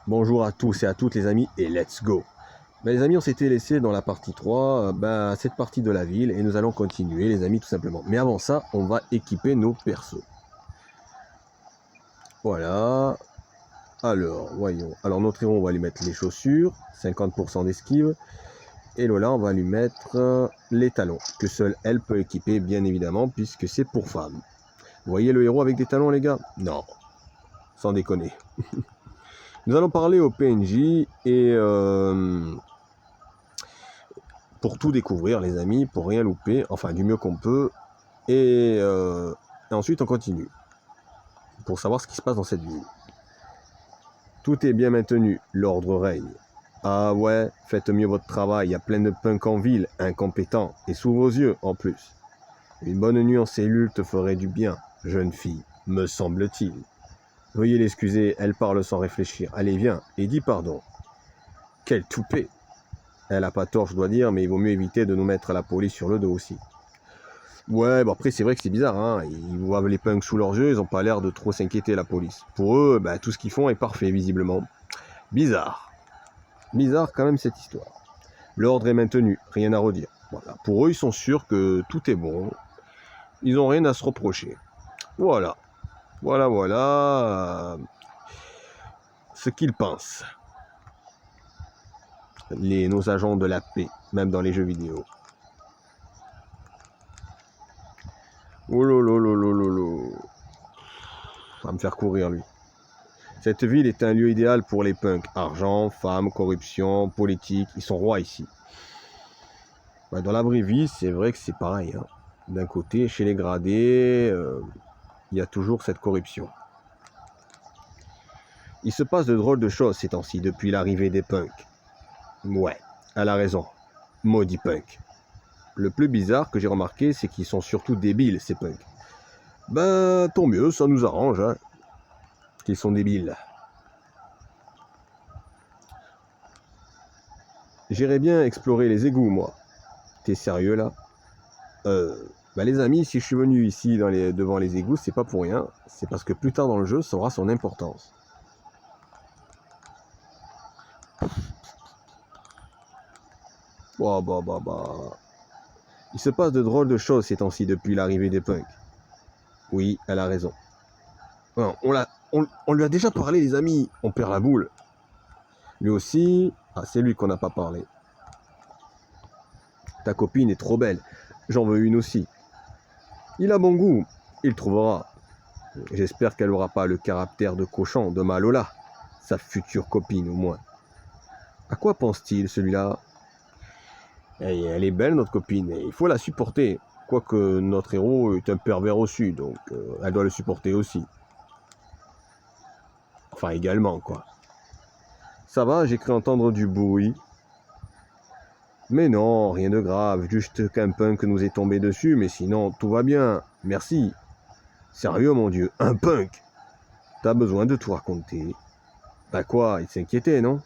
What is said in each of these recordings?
Bonjour à tous et à toutes les amis et let's go. Les amis, on s'était laissé dans la partie 3, cette partie de la ville et nous allons continuer les amis tout simplement. Mais avant ça, on va équiper nos persos. Voilà. Alors, voyons. Alors notre héros, on va lui mettre les chaussures, 50% d'esquive. Et Lola, on va lui mettre les talons, que seule elle peut équiper bien évidemment, puisque c'est pour femmes. Vous voyez le héros avec des talons les gars? Non, sans déconner. Nous allons parler au PNJ et pour tout découvrir les amis, pour rien louper, enfin du mieux qu'on peut. Et ensuite on continue, pour savoir ce qui se passe dans cette ville. Tout est bien maintenu, l'ordre règne. Ah ouais, faites mieux votre travail, il y a plein de punks en ville, incompétents, et sous vos yeux en plus. Une bonne nuit en cellule te ferait du bien, jeune fille, me semble-t-il. Veuillez l'excuser, elle parle sans réfléchir. Allez, viens, et dis pardon. Quelle toupée! Elle a pas tort, je dois dire, mais il vaut mieux éviter de nous mettre la police sur le dos aussi. Ouais, bon après c'est vrai que c'est bizarre, hein. Ils voient les punks sous leurs yeux, ils ont pas l'air de trop s'inquiéter la police. Pour eux, tout ce qu'ils font est parfait visiblement. Bizarre. Bizarre quand même cette histoire. L'ordre est maintenu, rien à redire. Voilà. Pour eux, ils sont sûrs que tout est bon. Ils n'ont rien à se reprocher. Voilà. Voilà. Ce qu'ils pensent. Nos agents de la paix, même dans les jeux vidéo. Oh lolo. Ça va me faire courir lui. Cette ville est un lieu idéal pour les punks. Argent, femmes, corruption, politique, ils sont rois ici. Dans la vraie vie, c'est vrai que c'est pareil. Hein. D'un côté, chez les gradés, il y a toujours cette corruption. Il se passe de drôles de choses ces temps-ci, depuis l'arrivée des punks. Ouais, elle a raison. Maudit punk. Le plus bizarre que j'ai remarqué, c'est qu'ils sont surtout débiles, ces punks. Tant mieux, ça nous arrange, hein. Qu'ils sont débiles. J'irais bien explorer les égouts, moi. T'es sérieux, là? Les amis, si je suis venu ici devant les égouts, c'est pas pour rien. C'est parce que plus tard dans le jeu, ça aura son importance. Il se passe de drôles de choses ces temps-ci depuis l'arrivée des punks. Oui, elle a raison. Non, on lui a déjà parlé, les amis. On perd la boule. Lui aussi... Ah, c'est lui qu'on n'a pas parlé. Ta copine est trop belle. J'en veux une aussi. Il a bon goût. Il trouvera. J'espère qu'elle n'aura pas le caractère de cochon de ma Lola. Sa future copine, au moins. À quoi pense-t-il, celui-là? Elle est belle, notre copine, et il faut la supporter. Quoique notre héros est un pervers aussi, donc elle doit le supporter aussi. Enfin, également, quoi. Ça va, j'ai cru entendre du bruit. Mais non, rien de grave, juste qu'un punk nous est tombé dessus, mais sinon, tout va bien. Merci. Sérieux, mon Dieu, un punk? T'as besoin de tout raconter. Quoi, il s'inquiétait, non?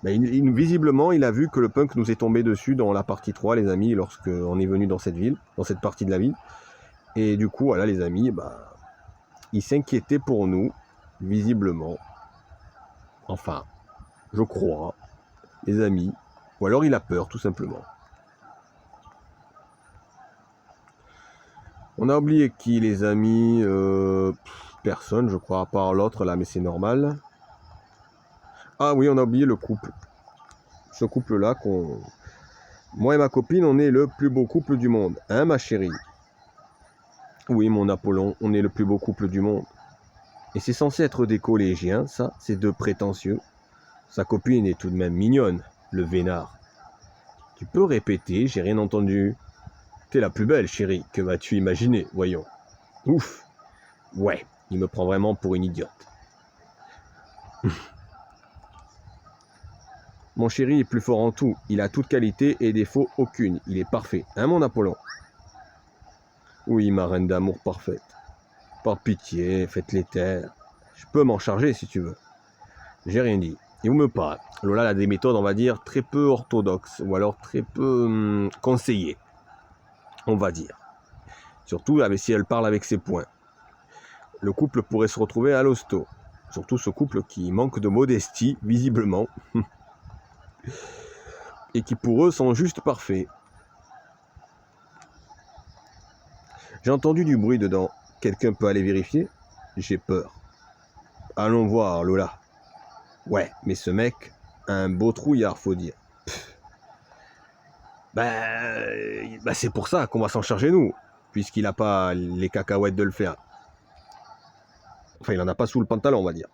Visiblement, il a vu que le punk nous est tombé dessus dans la partie 3, les amis, lorsqu'on est venu dans cette ville, dans cette partie de la ville. Et du coup, voilà, les amis, il s'inquiétait pour nous, visiblement. Enfin, je crois, les amis. Ou alors il a peur, tout simplement. On a oublié qui, les amis? Personne, je crois, à part l'autre, là, mais c'est normal. Ah oui, on a oublié le couple. Ce couple-là, moi et ma copine, on est le plus beau couple du monde. Hein, ma chérie? Oui, mon Apollon, on est le plus beau couple du monde. Et c'est censé être des collégiens, ça, ces deux prétentieux. Sa copine est tout de même mignonne, le vénard. Tu peux répéter, j'ai rien entendu. T'es la plus belle, chérie, que vas-tu imaginer, voyons. Ouf. Ouais, il me prend vraiment pour une idiote. Mon chéri est plus fort en tout, il a toute qualité et défaut aucune, il est parfait, hein mon Apollon? Oui, ma reine d'amour parfaite. Par pitié, faites-les taire. Je peux m'en charger si tu veux. J'ai rien dit. Et vous me parlez. Lola a des méthodes, on va dire, très peu orthodoxes, ou alors très peu conseillées, on va dire. Surtout si elle parle avec ses poings. Le couple pourrait se retrouver à l'hosto. Surtout ce couple qui manque de modestie, visiblement. Et qui pour eux sont juste parfaits. J'ai entendu du bruit dedans. Quelqu'un peut aller vérifier? J'ai peur. Allons voir, Lola. Ouais, mais ce mec a un beau trouillard, faut dire. Bah c'est pour ça qu'on va s'en charger nous, puisqu'il n'a pas les cacahuètes de le faire. Enfin, il en a pas sous le pantalon, on va dire.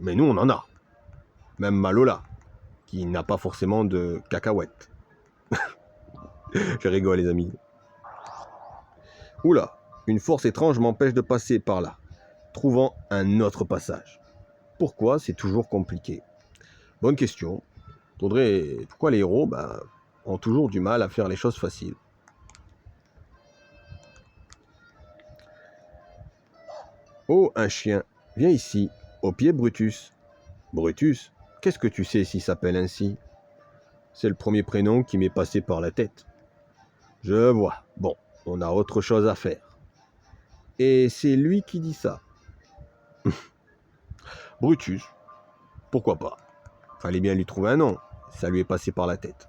Mais nous, on en a. Même ma Lola, qui n'a pas forcément de cacahuètes. Je rigole, les amis. Oula, une force étrange m'empêche de passer par là, trouvant un autre passage. Pourquoi? C'est toujours compliqué. Bonne question. Pourquoi les héros ont toujours du mal à faire les choses faciles? Oh, un chien. Viens ici. Au pied, Brutus. Brutus? Qu'est-ce que tu sais s'il s'appelle ainsi? C'est le premier prénom qui m'est passé par la tête. Je vois. Bon, on a autre chose à faire. Et c'est lui qui dit ça. Brutus. Pourquoi pas? Fallait bien lui trouver un nom. Ça lui est passé par la tête.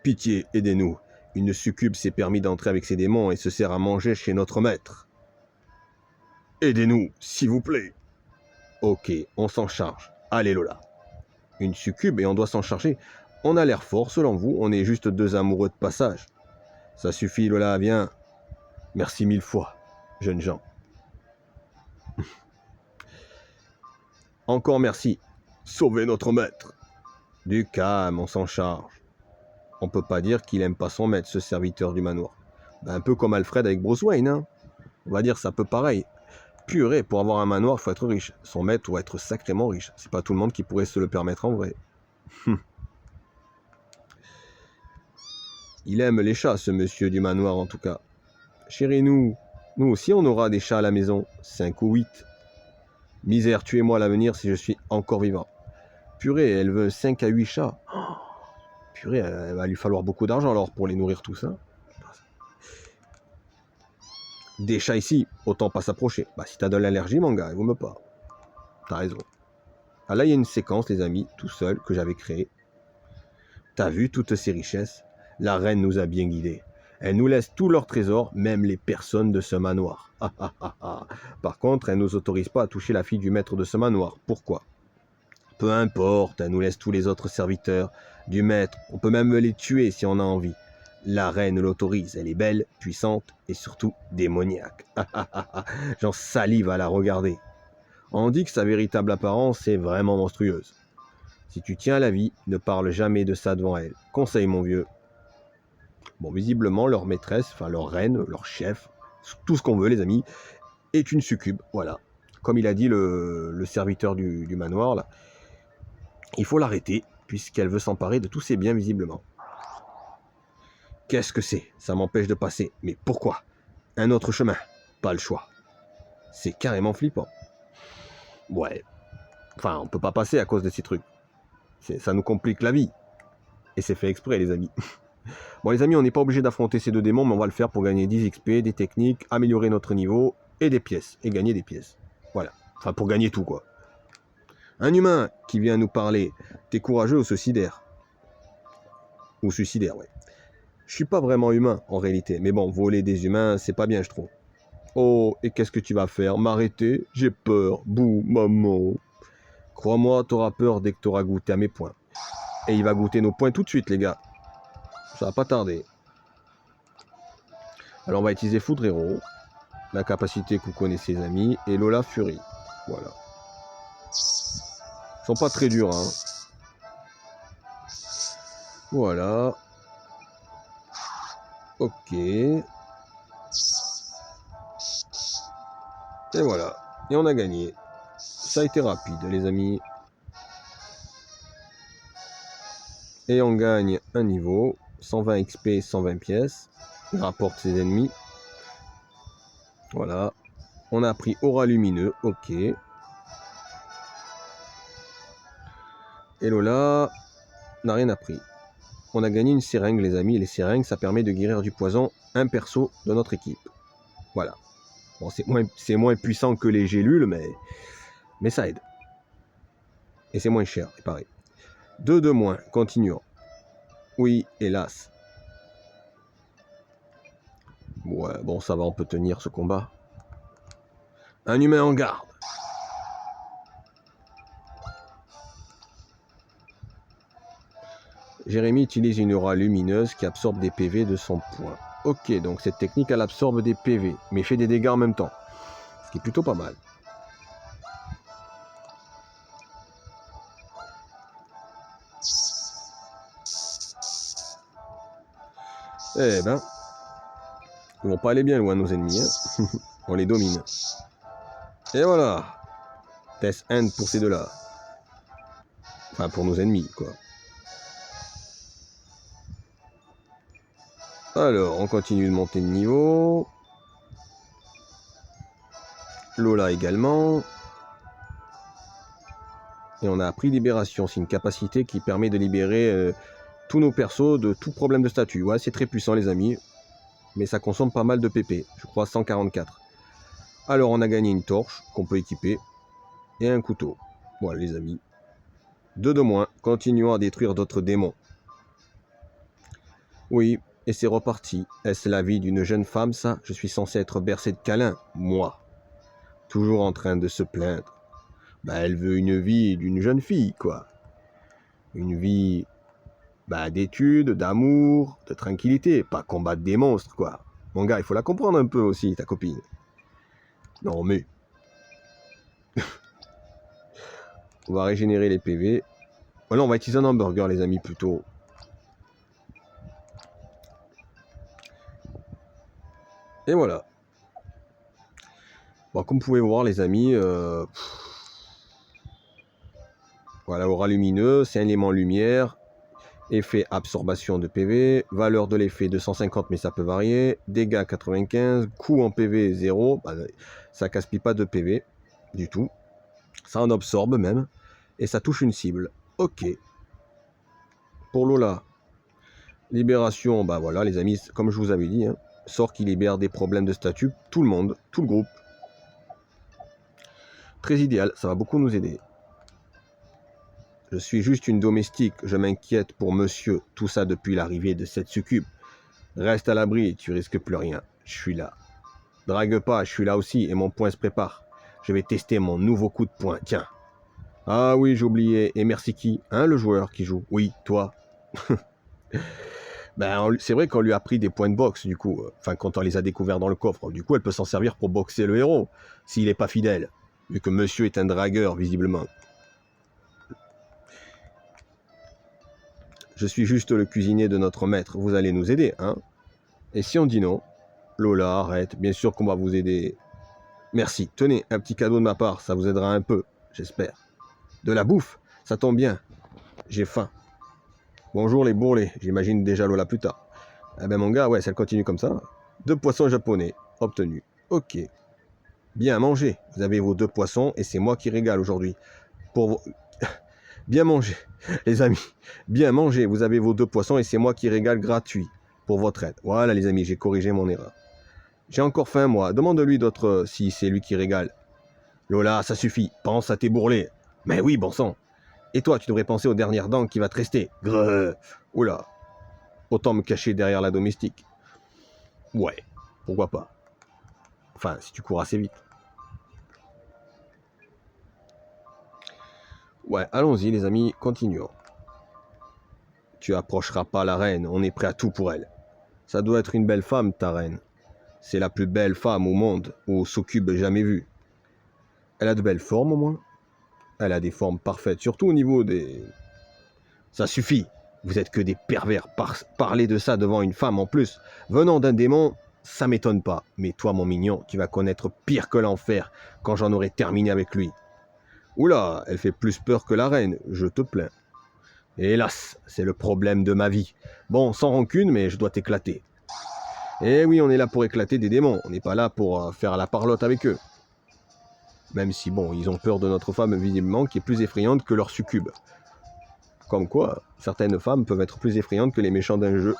Pitié, aidez-nous. Une succube s'est permis d'entrer avec ses démons et se sert à manger chez notre maître. Aidez-nous, s'il vous plaît. Ok, on s'en charge. Allez Lola. Une succube et on doit s'en charger. On a l'air fort selon vous, on est juste deux amoureux de passage. Ça suffit Lola, viens. Merci mille fois, jeunes gens. Encore merci. Sauvez notre maître. Du calme, on s'en charge. On peut pas dire qu'il aime pas son maître, ce serviteur du manoir. Un peu comme Alfred avec Bruce Wayne, hein. On va dire ça peu pareil. Purée, pour avoir un manoir, il faut être riche. Son maître doit être sacrément riche. C'est pas tout le monde qui pourrait se le permettre en vrai. Il aime les chats, ce monsieur du manoir en tout cas. Chérie, nous aussi on aura des chats à la maison. 5 ou 8. Misère, tuez-moi à l'avenir si je suis encore vivant. Purée, elle veut 5 à 8 chats. Purée, il va lui falloir beaucoup d'argent alors pour les nourrir tous. Hein. Des chats ici, autant pas s'approcher. Si t'as de l'allergie, mon gars, il vaut mieux pas. T'as raison. Ah là, il y a une séquence, les amis, tout seul, que j'avais créée. T'as vu toutes ces richesses? La reine nous a bien guidés. Elle nous laisse tous leurs trésors, même les personnes de ce manoir. Par contre, elle ne nous autorise pas à toucher la fille du maître de ce manoir. Pourquoi? Peu importe, elle nous laisse tous les autres serviteurs du maître. On peut même les tuer si on a envie. La reine l'autorise. Elle est belle, puissante et surtout démoniaque. J'en salive à la regarder. On dit que sa véritable apparence est vraiment monstrueuse. Si tu tiens à la vie, ne parle jamais de ça devant elle. Conseil, mon vieux. Bon, visiblement, leur maîtresse, enfin leur reine, leur chef, tout ce qu'on veut, les amis, est une succube. Voilà. Comme il a dit le serviteur du manoir, là, il faut l'arrêter, puisqu'elle veut s'emparer de tous ses biens, visiblement. Qu'est-ce que c'est? Ça m'empêche de passer. Mais pourquoi? Un autre chemin. Pas le choix. C'est carrément flippant. Ouais. Enfin, on peut pas passer à cause de ces trucs. Ça nous complique la vie. Et c'est fait exprès, les amis. Bon, les amis, on n'est pas obligé d'affronter ces deux démons, mais on va le faire pour gagner 10 XP, des techniques, améliorer notre niveau, et des pièces. Et gagner des pièces. Voilà. Enfin, pour gagner tout, quoi. Un humain qui vient nous parler. T'es courageux ou suicidaire? Ou suicidaire, ouais. Je suis pas vraiment humain, en réalité. Mais bon, voler des humains, c'est pas bien, je trouve. Oh, et qu'est-ce que tu vas faire? M'arrêter? J'ai peur. Bouh, maman. Crois-moi, t'auras peur dès que t'auras goûté à mes points. Et il va goûter nos points tout de suite, les gars. Ça va pas tarder. Alors, on va utiliser Foudre Héros. La capacité que vous connaissez, les amis. Et Lola Fury. Voilà. Ils sont pas très durs, hein. Voilà. Ok. Et voilà. Et on a gagné. Ça a été rapide, les amis. Et on gagne un niveau. 120 XP, 120 pièces. Il rapporte ses ennemis. Voilà. On a pris Aura Lumineux. Ok. Et Lola n'a rien appris. On a gagné une seringue, les amis. Et les seringues, ça permet de guérir du poison un perso de notre équipe. Voilà. Bon, c'est moins puissant que les gélules, mais ça aide. Et c'est moins cher, c'est pareil. 2 de moins, continuons. Oui, hélas. Ouais, bon, ça va, on peut tenir ce combat. Un humain en garde. Jérémy utilise une aura lumineuse qui absorbe des PV de son point. Ok, donc cette technique, elle absorbe des PV, mais fait des dégâts en même temps. Ce qui est plutôt pas mal. Eh ben, ils vont pas aller bien loin, nos ennemis. Hein. On les domine. Et voilà. Test end pour ces deux-là. Enfin, pour nos ennemis, quoi. Alors, on continue de monter de niveau. Lola également. Et on a appris Libération. C'est une capacité qui permet de libérer tous nos persos de tout problème de statut. Ouais, c'est très puissant, les amis. Mais ça consomme pas mal de PP. Je crois 144. Alors, on a gagné une torche qu'on peut équiper. Et un couteau. Voilà, les amis. 2 de moins. Continuons à détruire d'autres démons. Oui, et c'est reparti. Est-ce la vie d'une jeune femme, ça? Je suis censé être bercé de câlins. Moi. Toujours en train de se plaindre. Bah, elle veut une vie d'une jeune fille, quoi. Une vie d'études, d'amour, de tranquillité. Pas combattre des monstres, quoi. Mon gars, il faut la comprendre un peu aussi, ta copine. Non, mais... on va régénérer les PV. Voilà, on va utiliser un hamburger, les amis, plutôt. Et voilà. Bon, comme vous pouvez voir, les amis, voilà, aura lumineux, c'est un élément lumière, effet absorption de PV, valeur de l'effet 250, mais ça peut varier, dégâts 95, coût en PV 0, ça casse-pille pas de PV du tout, ça en absorbe même, et ça touche une cible. Ok. Pour Lola, libération, voilà, les amis, comme je vous avais dit, hein, sort qui libère des problèmes de statut, tout le monde, tout le groupe. Très idéal, ça va beaucoup nous aider. Je suis juste une domestique, je m'inquiète pour monsieur, tout ça depuis l'arrivée de cette succube. Reste à l'abri, tu risques plus rien, je suis là. Drague pas, je suis là aussi et mon poing se prépare. Je vais tester mon nouveau coup de poing, tiens. Ah oui, j'ai oublié, et merci qui? Hein, le joueur qui joue? Oui, toi. C'est vrai qu'on lui a pris des points de boxe, du coup, enfin quand on les a découverts dans le coffre, du coup elle peut s'en servir pour boxer le héros, s'il n'est pas fidèle, vu que monsieur est un dragueur, visiblement. Je suis juste le cuisinier de notre maître, vous allez nous aider, hein? Et si on dit non? Lola, arrête, bien sûr qu'on va vous aider. Merci, tenez, un petit cadeau de ma part, ça vous aidera un peu, j'espère. De la bouffe, ça tombe bien, j'ai faim. Bonjour les bourrelets, j'imagine déjà Lola plus tard. Eh ben mon gars, ouais, ça continue comme ça. 2 poissons japonais, obtenus. Ok. Bien mangé, vous avez vos 2 poissons et c'est moi qui régale aujourd'hui. Pour vos... Bien mangé, les amis. Bien mangé, vous avez vos 2 poissons et c'est moi qui régale gratuit pour votre aide. Voilà les amis, j'ai corrigé mon erreur. J'ai encore faim moi, demande-lui d'autres si c'est lui qui régale. Lola, ça suffit, pense à tes bourrelets. Mais oui, bon sang. Et toi, tu devrais penser aux dernières dents qui va te rester. Grrr. Oula. Autant me cacher derrière la domestique. Ouais, pourquoi pas. Enfin, si tu cours assez vite. Ouais, allons-y les amis, continuons. Tu approcheras pas la reine, on est prêt à tout pour elle. Ça doit être une belle femme, ta reine. C'est la plus belle femme au monde, ou succube jamais vue. Elle a de belles formes au moins. Elle a des formes parfaites, surtout au niveau des... Ça suffit, vous êtes que des pervers. Parler de ça devant une femme en plus, venant d'un démon, ça m'étonne pas. Mais toi mon mignon, tu vas connaître pire que l'enfer quand j'en aurai terminé avec lui. Oula, elle fait plus peur que la reine, je te plains. Et hélas, c'est le problème de ma vie. Bon, sans rancune, mais je dois t'éclater. Eh oui, on est là pour éclater des démons, on n'est pas là pour faire la parlotte avec eux. Même si, bon, ils ont peur de notre femme, visiblement, qui est plus effrayante que leur succube. Comme quoi, certaines femmes peuvent être plus effrayantes que les méchants d'un jeu.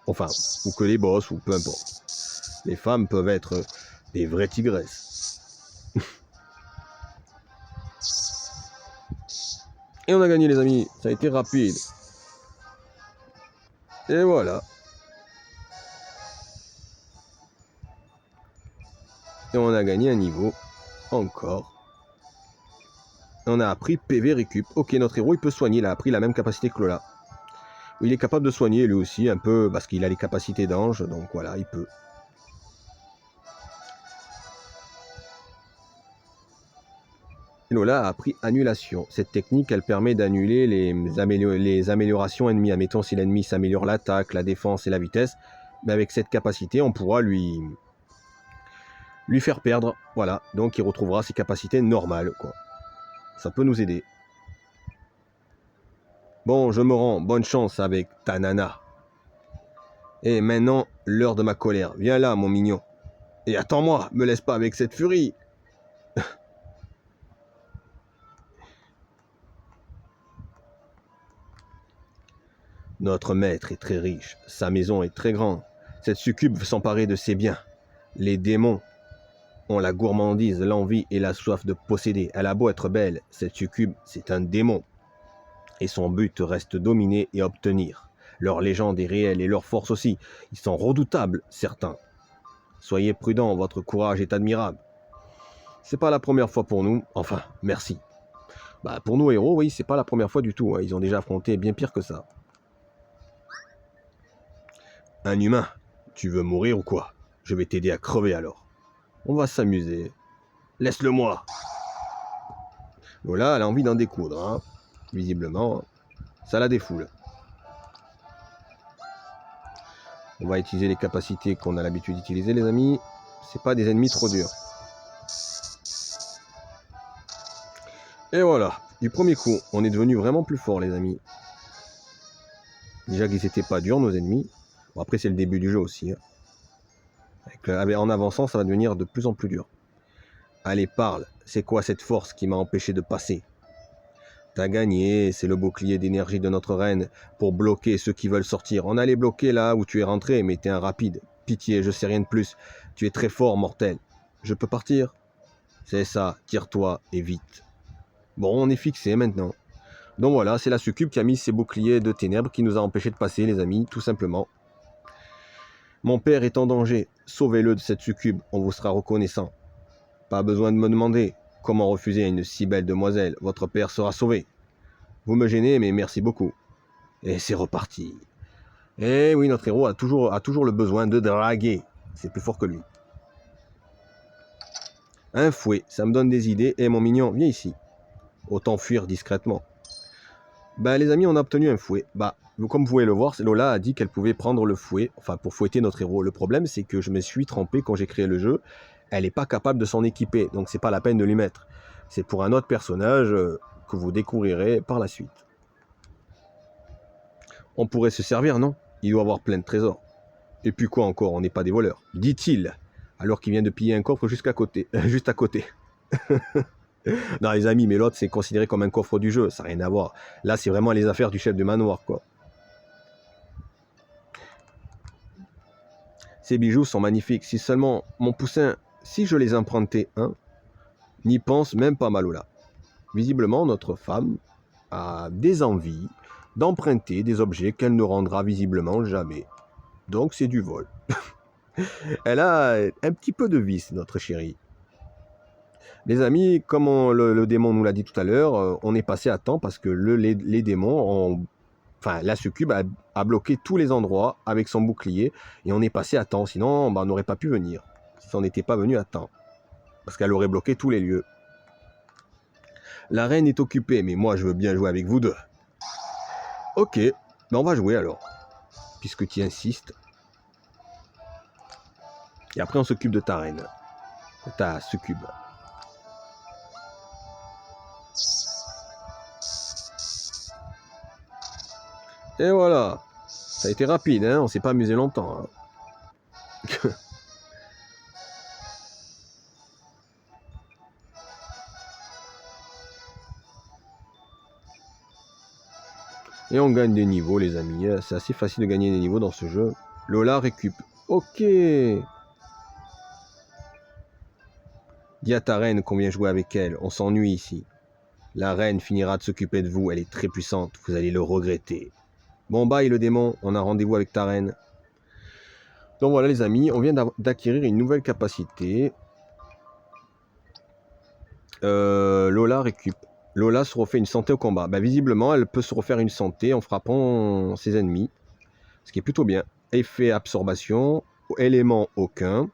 Enfin, ou que les boss, ou peu importe. Les femmes peuvent être Des vraies tigresses. Et on a gagné les amis, ça a été rapide. Et voilà. Et on a gagné un niveau. Encore. On a appris PV récup. Ok, notre héros il peut soigner, il a appris la même capacité que Lola. Il est capable de soigner lui aussi, un peu, parce qu'il a les capacités d'ange, donc voilà, il peut. Lola a appris annulation. Cette technique, elle permet d'annuler les améliorations ennemies. Admettons, si l'ennemi s'améliore l'attaque, la défense et la vitesse, mais avec cette capacité, on pourra lui faire perdre. Voilà, donc il retrouvera ses capacités normales, quoi. Ça peut nous aider. Bon, je me rends. Bonne chance avec ta nana. Et maintenant, l'heure de ma colère. Viens là, mon mignon. Et attends-moi, me laisse pas avec cette furie. Notre maître est très riche. Sa maison est très grande. Cette succube veut s'emparer de ses biens. Les démons ont la gourmandise, l'envie et la soif de posséder. Elle a beau être belle, cette succube, c'est un démon. Et son but reste dominer et obtenir. Leur légende est réelle et leur force aussi. Ils sont redoutables, certains. Soyez prudents, votre courage est admirable. C'est pas la première fois pour nous. Enfin, merci. Bah, pour nos héros, oui, c'est pas la première fois du tout. Hein. Ils ont déjà affronté bien pire que ça. Un humain, tu veux mourir ou quoi? Je vais t'aider à crever alors. On va s'amuser. Laisse-le-moi. Lola, elle a envie d'en découdre. Hein. Visiblement, ça la défoule. On va utiliser les capacités qu'on a l'habitude d'utiliser, les amis. C'est pas des ennemis trop durs. Et voilà. Du premier coup, on est devenu vraiment plus fort, les amis. Déjà qu'ils n'étaient pas durs, nos ennemis. Bon, après, c'est le début du jeu aussi. Hein. En avançant, ça va devenir de plus en plus dur. Allez, parle. C'est quoi cette force qui m'a empêché de passer? T'as gagné, c'est le bouclier d'énergie de notre reine pour bloquer ceux qui veulent sortir. On allait bloquer là où tu es rentré, mais t'es un rapide. Pitié, je sais rien de plus. Tu es très fort, mortel. Je peux partir? C'est ça, tire-toi et vite. Bon, on est fixé maintenant. Donc voilà, c'est la succube qui a mis ses boucliers de ténèbres qui nous a empêché de passer, les amis, tout simplement. Mon père est en danger. Sauvez-le de cette succube, on vous sera reconnaissant. Pas besoin de me demander comment refuser à une si belle demoiselle. Votre père sera sauvé. Vous me gênez, mais merci beaucoup. Et c'est reparti. Et oui, notre héros a toujours le besoin de draguer. C'est plus fort que lui. Un fouet, ça me donne des idées. Et mon mignon, viens ici. Autant fuir discrètement. Bah les amis, on a obtenu un fouet. Bah, comme vous pouvez le voir, Lola a dit qu'elle pouvait prendre le fouet, enfin pour fouetter notre héros. Le problème, c'est que je me suis trompé quand j'ai créé le jeu. Elle n'est pas capable de s'en équiper, donc c'est pas la peine de lui mettre. C'est pour un autre personnage que vous découvrirez par la suite. On pourrait se servir, non? Il doit avoir plein de trésors. Et puis quoi encore, on n'est pas des voleurs, dit-il, alors qu'il vient de piller un coffre juste à côté. Non les amis, mais l'autre c'est considéré comme un coffre du jeu, ça n'a rien à voir. Là c'est vraiment les affaires du chef du manoir, quoi. Ces bijoux sont magnifiques, si seulement mon poussin, si je les empruntais un, n'y pense même pas Malola. Visiblement notre femme a des envies d'emprunter des objets qu'elle ne rendra visiblement jamais. Donc c'est du vol. Elle a un petit peu de vice, notre chérie. Les amis, comme le démon nous l'a dit tout à l'heure, on est passé à temps parce que les démons ont... Enfin, la succube a bloqué tous les endroits avec son bouclier et on est passé à temps. Sinon, on n'aurait pas pu venir. Si on n'était pas venu à temps. Parce qu'elle aurait bloqué tous les lieux. La reine est occupée, mais moi je veux bien jouer avec vous deux. Ok, ben on va jouer alors. Puisque tu insistes. Et après on s'occupe de ta reine. De ta succube. Et voilà. Ça a été rapide, hein, on s'est pas amusé longtemps. Hein. Et on gagne des niveaux, les amis. C'est assez facile de gagner des niveaux dans ce jeu. Lola récup. Ok. Dis à ta reine qu'on vient jouer avec elle, on s'ennuie ici. La reine finira de s'occuper de vous, elle est très puissante, vous allez le regretter. Bon bye le démon, on a rendez-vous avec ta reine. Donc voilà les amis, on vient d'acquérir une nouvelle capacité. Lola récup. Lola se refait une santé au combat. Bah, visiblement, elle peut se refaire une santé en frappant ses ennemis. Ce qui est plutôt bien. Effet absorption, élément aucun.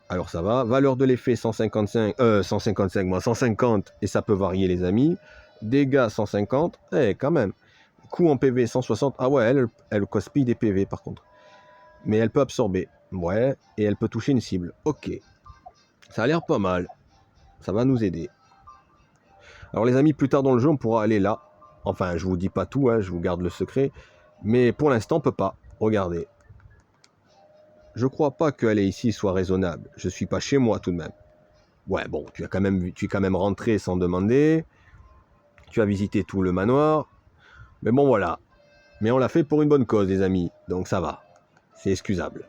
Alors ça va. Valeur de l'effet 150 et ça peut varier les amis. Dégâts 150, quand même. Coût en PV 160. Ah ouais, elle cosplay des PV par contre. Mais elle peut absorber. Ouais, et elle peut toucher une cible. Ok. Ça a l'air pas mal. Ça va nous aider. Alors les amis, plus tard dans le jeu, on pourra aller là. Enfin, je vous dis pas tout, hein, je vous garde le secret. Mais pour l'instant, on peut pas. Regardez. Je crois pas qu'aller ici soit raisonnable. Je suis pas chez moi tout de même. Ouais, bon, tu es quand même rentré sans demander. Tu as visité tout le manoir. Mais bon, voilà. Mais on l'a fait pour une bonne cause, les amis. Donc ça va. C'est excusable.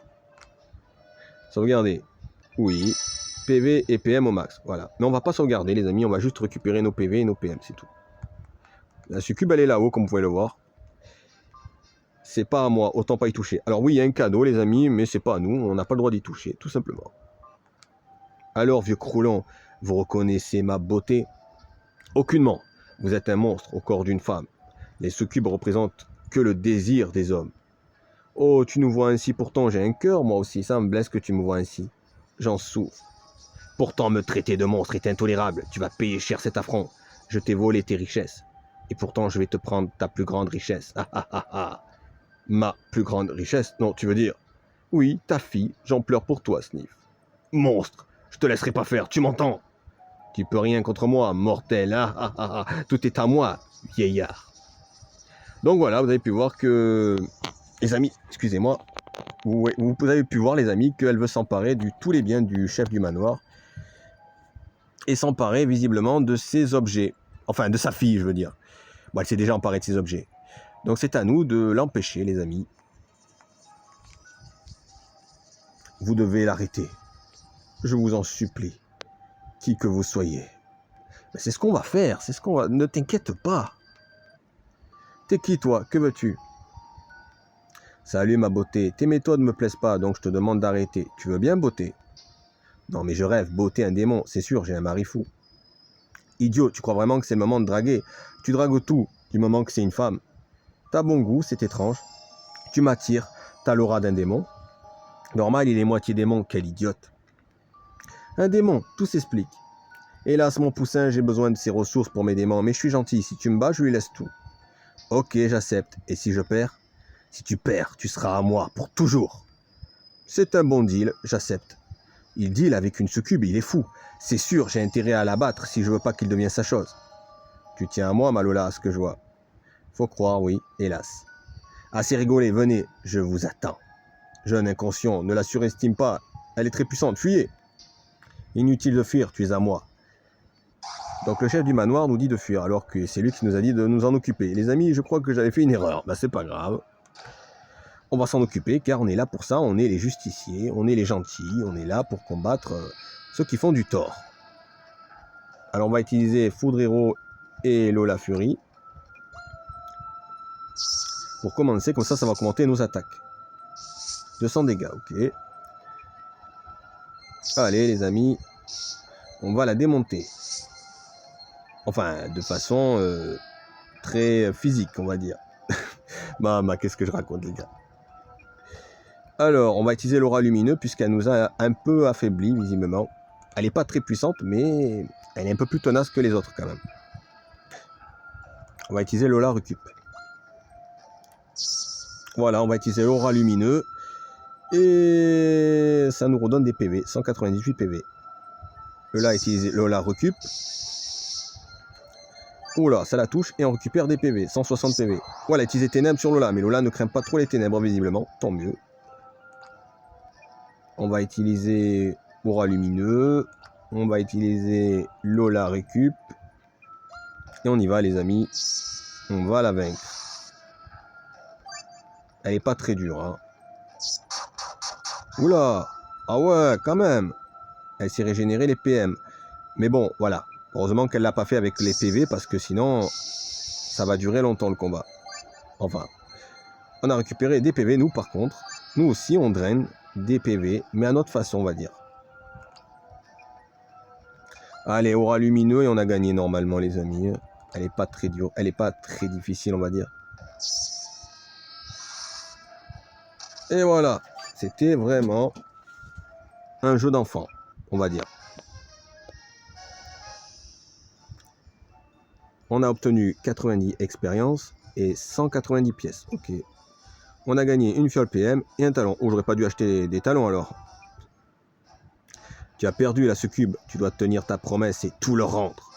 Sauvegarder. Oui. PV et PM au max. Voilà. Mais on va pas sauvegarder, les amis. On va juste récupérer nos PV et nos PM, c'est tout. La succube, elle est là-haut, comme vous pouvez le voir. C'est pas à moi, autant pas y toucher. Alors oui, il y a un cadeau, les amis, mais c'est pas à nous. On n'a pas le droit d'y toucher, tout simplement. Alors, vieux croulant, vous reconnaissez ma beauté? Aucunement. Vous êtes un monstre au corps d'une femme. Les succubes représentent que le désir des hommes. Oh, tu nous vois ainsi, pourtant j'ai un cœur, moi aussi. Ça me blesse que tu me vois ainsi. J'en souffre. Pourtant, me traiter de monstre est intolérable. Tu vas payer cher cet affront. Je t'ai volé tes richesses. Et pourtant, je vais te prendre ta plus grande richesse. Ah ah ah ah. Ma plus grande richesse? Non, tu veux dire? Oui, ta fille. J'en pleure pour toi, Sniff. Monstre. Je te laisserai pas faire, tu m'entends? Tu peux rien contre moi, mortel. Ah ah ah ah. Tout est à moi, vieillard. Donc voilà, vous avez pu voir que... Les amis, excusez-moi. Vous avez pu voir, les amis, qu'elle veut s'emparer de tous les biens du chef du manoir. Et s'emparer visiblement de ses objets. Enfin, de sa fille, je veux dire. Bon, elle s'est déjà emparée de ses objets. Donc c'est à nous de l'empêcher, les amis. Vous devez l'arrêter. Je vous en supplie. Qui que vous soyez. C'est ce qu'on va faire, c'est ce qu'on va... Ne t'inquiète pas. T'es qui, toi? Que veux-tu? Salut, ma beauté. Tes méthodes me plaisent pas, donc je te demande d'arrêter. Tu veux bien, beauté? Non, mais je rêve. Beauté, un démon. C'est sûr, j'ai un mari fou. Idiot, tu crois vraiment que c'est le moment de draguer? Tu dragues tout, du moment que c'est une femme. T'as bon goût, c'est étrange. Tu m'attires, t'as l'aura d'un démon. Normal, il est moitié démon, quel idiote. Un démon, tout s'explique. Hélas, mon poussin, j'ai besoin de ses ressources pour mes démons, mais je suis gentil, si tu me bats, je lui laisse tout. Ok, j'accepte. Et si je perds? Si tu perds, tu seras à moi, pour toujours. C'est un bon deal, j'accepte. Il deal avec une succube, il est fou. C'est sûr, j'ai intérêt à l'abattre si je veux pas qu'il devienne sa chose. Tu tiens à moi, Malola, à ce que je vois. Faut croire, oui, hélas. Assez rigolé, venez, je vous attends. Jeune inconscient, ne la surestime pas, elle est très puissante, fuyez. Inutile de fuir, tu es à moi. Donc le chef du manoir nous dit de fuir, alors que c'est lui qui nous a dit de nous en occuper. Les amis, je crois que j'avais fait une erreur. Bah c'est pas grave. On va s'en occuper, car on est là pour ça, on est les justiciers, on est les gentils, on est là pour combattre ceux qui font du tort. Alors on va utiliser Foudre Héros et Lola Fury. Pour commencer, comme ça va augmenter nos attaques. 200 dégâts, ok. Allez les amis, on va la démonter. Enfin, de façon très physique, on va dire. bah, qu'est-ce que je raconte, les gars. Alors, on va utiliser l'aura lumineux, puisqu'elle nous a un peu affaibli, visiblement. Elle n'est pas très puissante, mais elle est un peu plus tenace que les autres, quand même. On va utiliser l'aura récup. Voilà, on va utiliser l'aura lumineux. Et ça nous redonne des PV, 198 PV. Là, utiliser l'aura récup. Oula, ça la touche et on récupère des PV, 160 PV. Voilà, utiliser ténèbres sur Lola, mais Lola ne craint pas trop les ténèbres, visiblement, tant mieux. On va utiliser aura lumineux, on va utiliser Lola récup, et on y va les amis, on va la vaincre. Elle est pas très dure, hein. Oula, ah ouais, quand même. Elle s'est régénérée les PM. Mais bon, voilà. Heureusement qu'elle l'a pas fait avec les PV parce que sinon, ça va durer longtemps le combat. Enfin, on a récupéré des PV, nous par contre. Nous aussi, on draine des PV, mais à notre façon, on va dire. Allez, aura lumineux et on a gagné normalement, les amis. Elle est pas très dure, elle est pas très difficile, on va dire. Et voilà, c'était vraiment un jeu d'enfant, on va dire. On a obtenu 90 expériences et 190 pièces. Ok. On a gagné une fiole PM et un talon. Oh, j'aurais pas dû acheter des talons alors. Tu as perdu la succube, tu dois tenir ta promesse et tout leur rendre.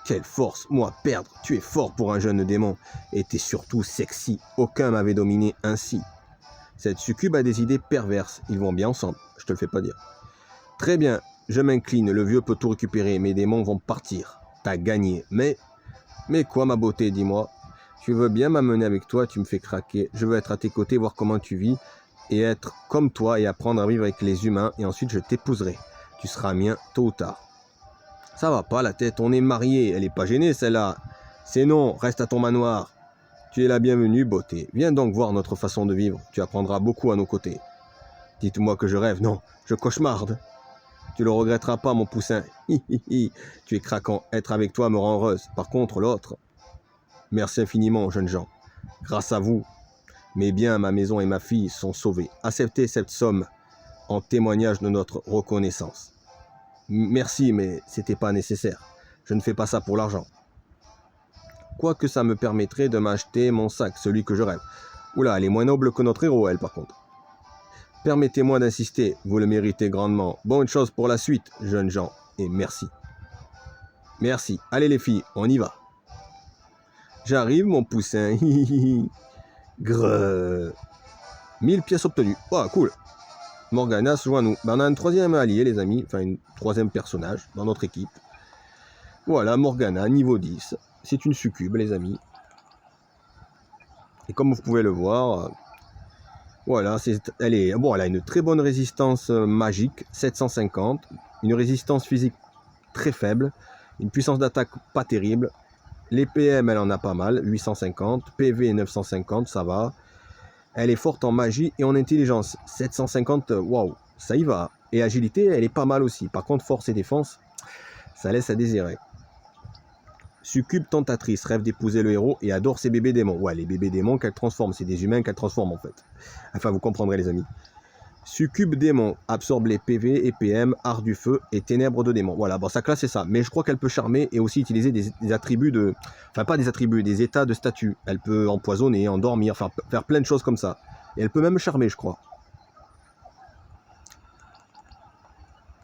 Quelle force, moi perdre, tu es fort pour un jeune démon, et t'es surtout sexy, aucun m'avait dominé ainsi. Cette succube a des idées perverses, ils vont bien ensemble, je te le fais pas dire. Très bien, je m'incline, le vieux peut tout récupérer, mes démons vont partir. T'as gagné, mais quoi ma beauté, dis-moi? Tu veux bien m'amener avec toi, tu me fais craquer, je veux être à tes côtés, voir comment tu vis, et être comme toi et apprendre à vivre avec les humains, et ensuite je t'épouserai. Tu seras mien tôt ou tard. Ça va pas la tête, on est mariés, elle est pas gênée celle-là. C'est non, reste à ton manoir. Tu es la bienvenue, beauté. Viens donc voir notre façon de vivre, tu apprendras beaucoup à nos côtés. Dites-moi que je rêve, non, je cauchemarde. Tu le regretteras pas, mon poussin. Tu es craquant, être avec toi me rend heureuse. Par contre, l'autre... Merci infiniment, jeunes gens. Grâce à vous, mes biens, ma maison et ma fille sont sauvés. Acceptez cette somme en témoignage de notre reconnaissance. Merci, mais c'était pas nécessaire. Je ne fais pas ça pour l'argent. Quoique ça me permettrait de m'acheter mon sac, celui que je rêve. Oula, elle est moins noble que notre héros, elle, par contre. Permettez-moi d'insister, vous le méritez grandement. Bonne chose pour la suite, jeunes gens, et merci. Merci. Allez les filles, on y va. J'arrive, mon poussin. Grrr. 1000 pièces obtenues. Oh, cool. Morgana se joint à nous. Ben, on a un troisième allié, les amis. Enfin, un troisième personnage dans notre équipe. Voilà, Morgana, niveau 10. C'est une succube, les amis. Et comme vous pouvez le voir, voilà, elle a une très bonne résistance magique, 750. Une résistance physique très faible. Une puissance d'attaque pas terrible. Les PM, elle en a pas mal, 850. PV, 950, ça va. Elle est forte en magie et en intelligence. 750, waouh, ça y va. Et agilité, elle est pas mal aussi. Par contre, force et défense, ça laisse à désirer. Succube tentatrice, rêve d'épouser le héros et adore ses bébés démons. Ouais, les bébés démons qu'elle transforme, c'est des humains qu'elle transforme en fait. Enfin, vous comprendrez les amis. Succube démon, absorbe les PV et PM, art du feu et ténèbres de démon. Voilà, bon, sa classe c'est ça. Mais je crois qu'elle peut charmer et aussi utiliser des attributs de... Enfin, pas des attributs, des états de statut. Elle peut empoisonner, endormir, enfin, faire plein de choses comme ça. Et elle peut même charmer, je crois.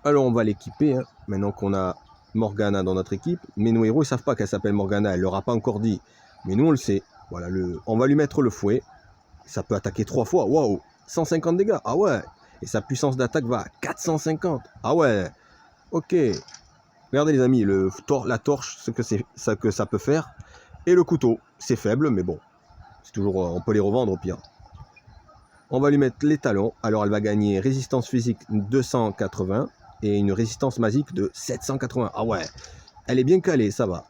Alors, on va l'équiper, hein, maintenant qu'on a Morgana dans notre équipe. Mais nos héros, ils savent pas qu'elle s'appelle Morgana. Elle leur a pas encore dit. Mais nous, on le sait. Voilà, on va lui mettre le fouet. Ça peut attaquer 3 fois. Waouh! 150 dégâts, ah ouais. Et sa puissance d'attaque va à 450. Ah ouais. Ok. Regardez les amis, la torche, ce que ça peut faire. Et le couteau, c'est faible, mais bon. C'est toujours, on peut les revendre au pire. On va lui mettre les talons. Alors elle va gagner résistance physique 280 et une résistance magique de 780. Ah ouais. Elle est bien calée, ça va.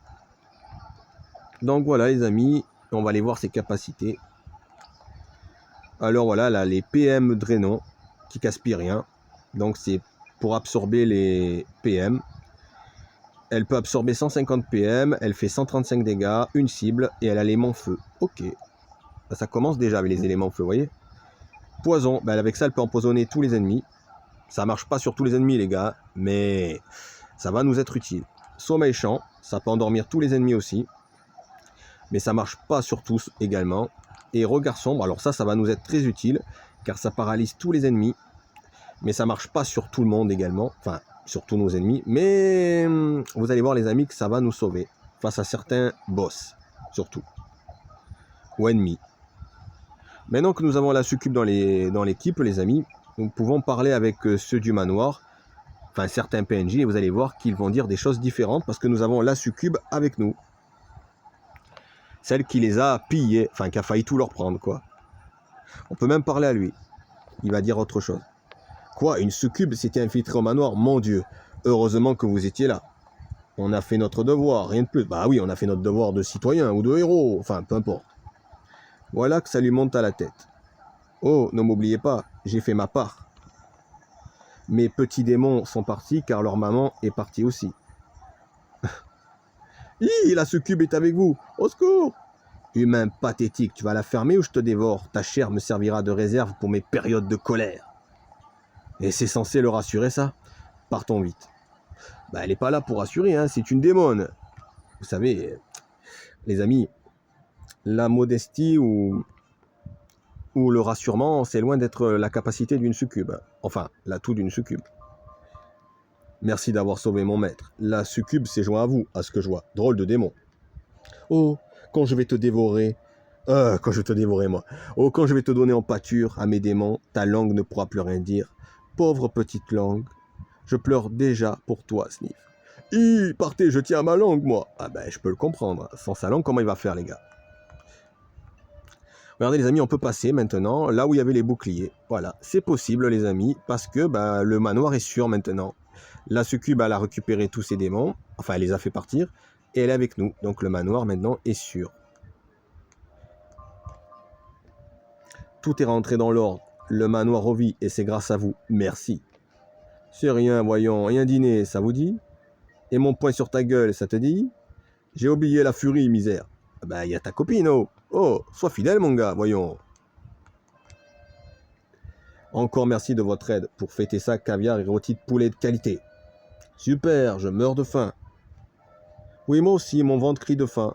Donc voilà les amis, on va aller voir ses capacités. Alors voilà, là, les PM drainants qui cassent rien. Donc c'est pour absorber les PM. Elle peut absorber 150 PM, elle fait 135 dégâts, une cible, et elle a l'aimant feu. Ok. Ça commence déjà avec les éléments feu, vous voyez. Poison, ben avec ça elle peut empoisonner tous les ennemis. Ça marche pas sur tous les ennemis les gars, mais ça va nous être utile. Sommeil champ, ça peut endormir tous les ennemis aussi. Mais ça marche pas sur tous également. Et regard sombre, alors ça va nous être très utile, car ça paralyse tous les ennemis. Mais ça marche pas sur tout le monde également, enfin, sur tous nos ennemis. Mais vous allez voir les amis que ça va nous sauver, face à certains boss, surtout. Ou ennemis. Maintenant que nous avons la succube dans l'équipe, les amis, nous pouvons parler avec ceux du manoir, enfin certains PNJ, et vous allez voir qu'ils vont dire des choses différentes, parce que nous avons la succube avec nous. Celle qui les a pillés, enfin qui a failli tout leur prendre, quoi. On peut même parler à lui. Il va dire autre chose. Quoi, une succube s'était infiltrée au manoir? Mon Dieu, heureusement que vous étiez là. On a fait notre devoir, rien de plus. Bah oui, on a fait notre devoir de citoyen ou de héros, enfin, peu importe. Voilà que ça lui monte à la tête. Oh, ne m'oubliez pas, j'ai fait ma part. Mes petits démons sont partis car leur maman est partie aussi. Hi, la succube est avec vous. Au secours! Humain pathétique, tu vas la fermer ou je te dévore? Ta chair me servira de réserve pour mes périodes de colère. Et c'est censé le rassurer, ça? Partons vite. Bah, elle n'est pas là pour rassurer, hein, c'est une démone. Vous savez, les amis, la modestie ou le rassurement, c'est loin d'être la capacité d'une succube. Enfin, l'atout d'une succube. Merci d'avoir sauvé mon maître. La succube s'est joint à vous, à ce que je vois. Drôle de démon. Oh, quand je vais te dévorer... quand je vais te dévorer, moi. Oh, quand je vais te donner en pâture à mes démons, ta langue ne pourra plus rien dire. Pauvre petite langue. Je pleure déjà pour toi, Sniff. Hi, partez, je tiens à ma langue, moi. Ah ben, je peux le comprendre. Sans sa langue, comment il va faire, les gars? Regardez, les amis, on peut passer maintenant là où il y avait les boucliers. Voilà, c'est possible, les amis, parce que le manoir est sûr maintenant. La succube, elle a récupéré tous ses démons. Enfin, elle les a fait partir. Et elle est avec nous. Donc, le manoir, maintenant, est sûr. Tout est rentré dans l'ordre. Le manoir revit et c'est grâce à vous. Merci. C'est rien, voyons. Et un dîner, ça vous dit? Et mon poing sur ta gueule, ça te dit? J'ai oublié la furie, misère. Ben, y a ta copine, oh. Oh, sois fidèle, mon gars, voyons. Encore merci de votre aide. Pour fêter ça, caviar et rôti de poulet de qualité. Super, je meurs de faim. Oui, moi aussi, mon ventre crie de faim.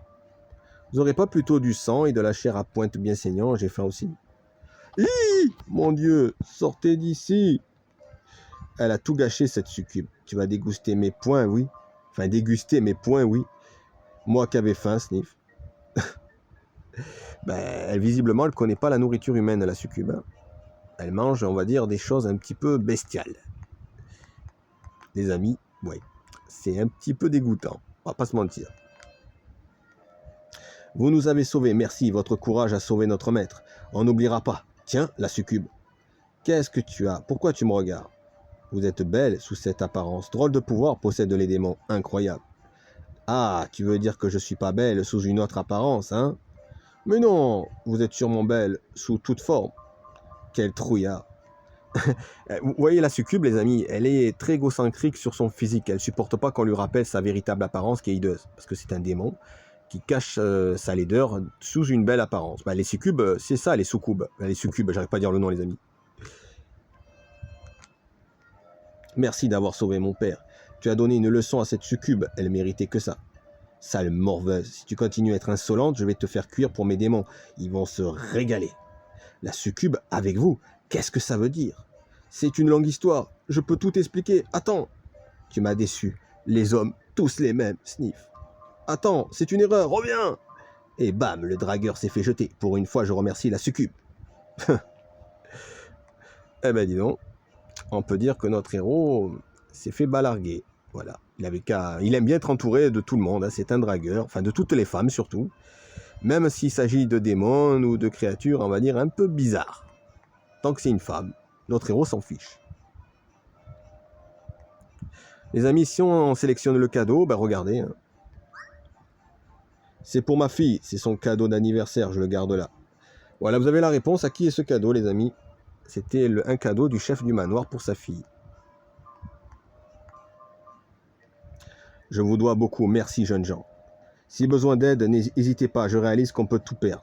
Vous aurez pas plutôt du sang et de la chair à pointe bien saignant? J'ai faim aussi. Hi, mon Dieu, sortez d'ici. Elle a tout gâché, cette succube. Tu vas déguster mes poings, oui. Enfin, déguster mes poings, oui. Moi qui avais faim, Sniff. Visiblement, elle ne connaît pas la nourriture humaine, la succube. Hein. Elle mange, on va dire, des choses un petit peu bestiales. Les amis, ouais, c'est un petit peu dégoûtant. On va pas se mentir. Vous nous avez sauvés, merci. Votre courage a sauvé notre maître. On n'oubliera pas. Tiens, la succube. Qu'est-ce que tu as? Pourquoi tu me regardes? Vous êtes belle sous cette apparence. Drôle de pouvoir possède les démons. Incroyable. Ah, tu veux dire que je suis pas belle sous une autre apparence, hein? Mais non, vous êtes sûrement belle sous toute forme. Quel trouillard. Vous voyez la succube, les amis, elle est très égocentrique sur son physique. Elle supporte pas qu'on lui rappelle sa véritable apparence qui est hideuse. Parce que c'est un démon qui cache sa laideur sous une belle apparence. Les succubes, c'est ça, les soucoubes. Les succubes, j'arrive pas à dire le nom, les amis. Merci d'avoir sauvé mon père. Tu as donné une leçon à cette succube. Elle méritait que ça. Sale morveuse, si tu continues à être insolente, je vais te faire cuire pour mes démons. Ils vont se régaler. La succube avec vous, qu'est-ce que ça veut dire? C'est une longue histoire, je peux tout expliquer. Attends, tu m'as déçu. Les hommes, tous les mêmes, Sniff. Attends, c'est une erreur, reviens! Et bam, le dragueur s'est fait jeter. Pour une fois, je remercie la succube. Eh ben dis donc, on peut dire que notre héros s'est fait balarguer. Voilà. Il aime bien être entouré de tout le monde, hein. C'est un dragueur, enfin de toutes les femmes surtout. Même s'il s'agit de démons ou de créatures, on va dire, un peu bizarres. Tant que c'est une femme, notre héros s'en fiche. Les amis, si on sélectionne le cadeau, regardez. Hein. C'est pour ma fille, c'est son cadeau d'anniversaire, je le garde là. Voilà, vous avez la réponse. À qui est ce cadeau, les amis? C'était un cadeau du chef du manoir pour sa fille. Je vous dois beaucoup, merci jeunes gens. Si besoin d'aide, n'hésitez pas, je réalise qu'on peut tout perdre.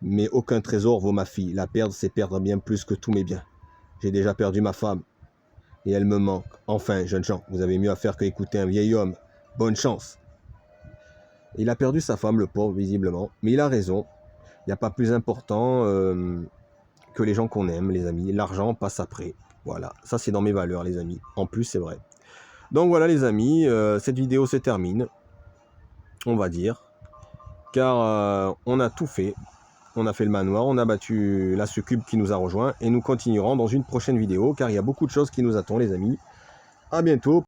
Mais aucun trésor vaut ma fille. La perdre, c'est perdre bien plus que tous mes biens. J'ai déjà perdu ma femme. Et elle me manque. Enfin, jeunes gens, vous avez mieux à faire qu'écouter un vieil homme. Bonne chance. Il a perdu sa femme, le pauvre, visiblement. Mais il a raison. Il n'y a pas plus important que les gens qu'on aime, les amis. L'argent passe après. Voilà, ça c'est dans mes valeurs, les amis. En plus, c'est vrai. Donc voilà, les amis, cette vidéo se termine. On va dire. Car on a tout fait. On a fait le manoir, on a battu la succube qui nous a rejoint. Et nous continuerons dans une prochaine vidéo. Car il y a beaucoup de choses qui nous attendent, les amis. À bientôt.